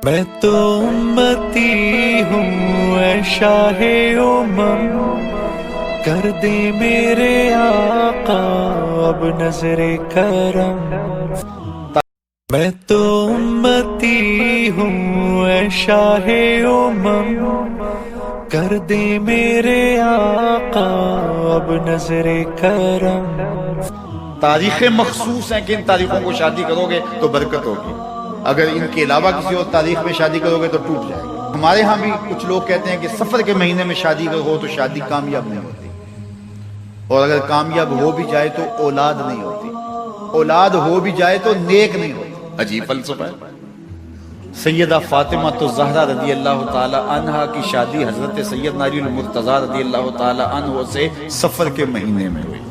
میں تو امتی ہوں اے شاہ امم، کر دے میرے آقا اب نظر کرم۔ میں تو امتی ہوں اے شاہ امم، کر دے میرے آقا اب نظر کرم۔ تاریخیں مخصوص ہیں کہ ان تاریخوں کو شادی کرو گے تو برکت ہوگی، اگر ان کے علاوہ کسی اور تاریخ میں شادی کرو گے تو ٹوٹ جائے گی۔ ہمارے ہاں بھی کچھ لوگ کہتے ہیں کہ سفر کے مہینے میں شادی ہو تو شادی کامیاب نہیں ہوتی، اور اگر کامیاب ہو بھی جائے تو اولاد نہیں ہوتی، اولاد ہو بھی جائے تو نیک نہیں ہوتی۔ عجیب فلسفہ ہے۔ سیدہ فاطمہ الزہرا رضی اللہ تعالی عنہا کی شادی حضرت سیدنا علی المرتضی رضی اللہ تعالی عنہ سے سفر کے مہینے میں ہوئی۔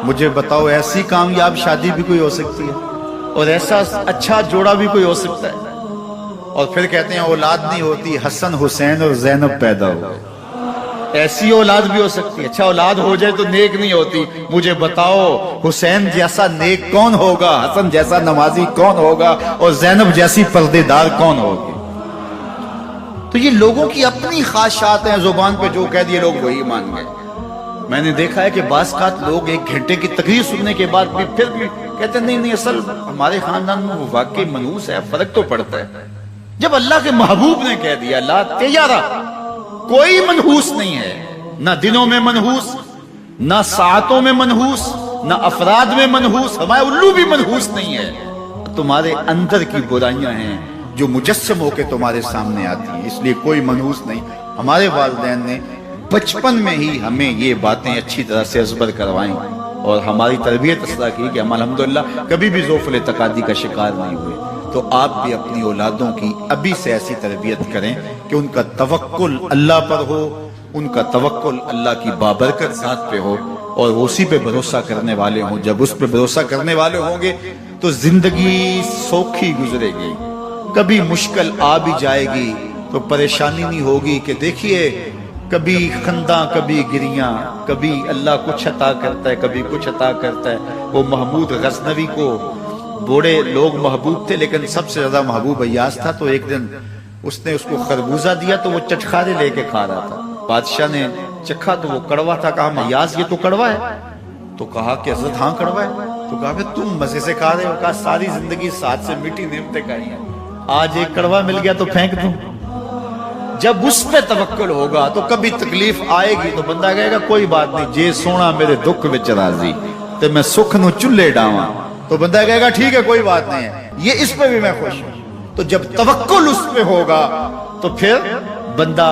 مجھے بتاؤ ایسی کامیاب شادی بھی کوئی ہو سکتی ہے، اور ایسا اچھا جوڑا بھی کوئی ہو سکتا ہے؟ اور پھر کہتے ہیں اولاد نہیں ہوتی، حسن حسین اور زینب پیدا ہو گئے۔ ایسی اولاد بھی ہو سکتی ہے، اچھا اولاد ہو جائے تو نیک نہیں ہوتی۔ مجھے بتاؤ حسین جیسا نیک کون ہوگا، حسن جیسا نمازی کون ہوگا، اور زینب جیسی پردے دار کون ہوگی؟ تو یہ لوگوں کی اپنی خواہشات ہیں، زبان پہ جو کہہ دیے لوگ وہی مان گئے۔ میں نے دیکھا ہے کہ بعض لوگ 1 گھنٹے کی تقریر سننے کے بعد بھی پھر بھی کہتے ہیں نہیں اصل ہمارے خاندان میں وہ واقعی منحوس ہے، فرق تو پڑتا ہے۔ جب اللہ کے محبوب نے کہہ دیا لا تیارہ، کوئی منحوس نہیں ہے، نہ دنوں میں منحوس، نہ ساعتوں میں منحوس، نہ افراد میں منحوس، ہمارے الو بھی منحوس نہیں ہے۔ تمہارے اندر کی برائیاں ہیں جو مجسم ہو کے تمہارے سامنے آتی ہیں، اس لیے کوئی منحوس نہیں۔ ہمارے والدین نے بچپن میں ہی ہمیں یہ باتیں اچھی طرح سے ازبر کروائیں، اور ہماری تربیت اس طرح کی کہ ہم الحمدللہ کبھی بھی ذوفل تقادی کا شکار نہیں ہوئے۔ تو آپ بھی اپنی اولادوں کی ابھی سے ایسی تربیت کریں کہ ان کا توکل اللہ پر ہو، ان کا توکل اللہ کی بابرکت ذات پہ ہو، اور اسی پہ بھروسہ کرنے والے ہوں۔ جب اس پہ بھروسہ کرنے والے ہوں گے تو زندگی سوکھی گزرے گی، کبھی مشکل آ بھی جائے گی تو پریشانی نہیں ہوگی کہ دیکھیے کبھی خنداں کبھی گریاں، کبھی اللہ کچھ عطا کرتا ہے کبھی کچھ عطا کرتا ہے۔ وہ محمود غزنوی کو بوڑے لوگ محبوب تھے، لیکن سب سے زیادہ محبوب ایاز تھا۔ تو ایک دن اس نے اس کو خربوزہ دیا تو وہ چٹخارے لے کے کھا رہا تھا۔ بادشاہ نے چکھا تو وہ کڑوا تھا، کہا ایاز یہ تو کڑوا ہے؟ تو کہا کہ حضرت ہاں کڑوا ہے۔ تو کہا کہ تم مزے سے کھا رہے ہو؟ کہا ساری زندگی ساتھ سے میٹھی نعمتیں کھائی ہیں، آج ایک کڑوا مل گیا تو پھینک دوں؟ جب اس پہ توکل ہوگا تو کبھی تکلیف آئے گی تو بندہ کہے گا کوئی بات نہیں، جے سونا میرے دکھ وچ راضی تے میں سکھ نو چلے ڈاواں، تو بندہ کہے گا ٹھیک ہے کوئی بات نہیں ہے، یہ اس پہ بھی میں خوش ہوں۔ تو جب توکل اس پہ ہوگا تو پھر بندہ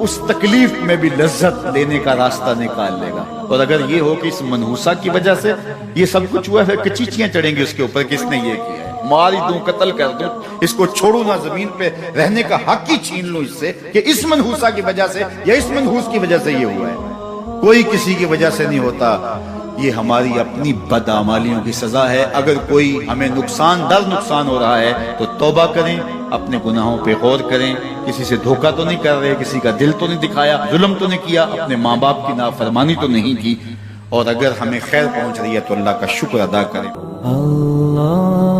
اس تکلیف میں بھی لذت دینے کا راستہ نکال لے گا۔ اور اگر یہ ہو کہ اس منحوسہ کی وجہ سے یہ سب کچھ ہوا ہے، کچیچیاں چڑھیں گی اس کے اوپر، کس نے یہ کیا ہے، مار ہی دوں قتل کر دوں، اس کو چھوڑوں نہ، زمین پہ رہنے کا حق ہی چھین لوں اس سے کہ اس منحوسہ کی وجہ سے یا اس منحوس کی وجہ سے یہ ہوا ہے۔ کوئی کسی کی وجہ سے نہیں ہوتا، یہ ہماری اپنی بدعمالیوں کی سزا ہے۔ اگر کوئی ہمیں نقصان در نقصان ہو رہا ہے تو توبہ کریں، اپنے گناہوں پہ غور کریں، کسی سے دھوکہ تو نہیں کر رہے، کسی کا دل تو نہیں دکھایا، ظلم تو نہیں کیا، اپنے ماں باپ کی نافرمانی تو نہیں کی، اور اگر ہمیں خیر پہنچ رہی ہے تو اللہ کا شکر ادا کریں۔ اللہ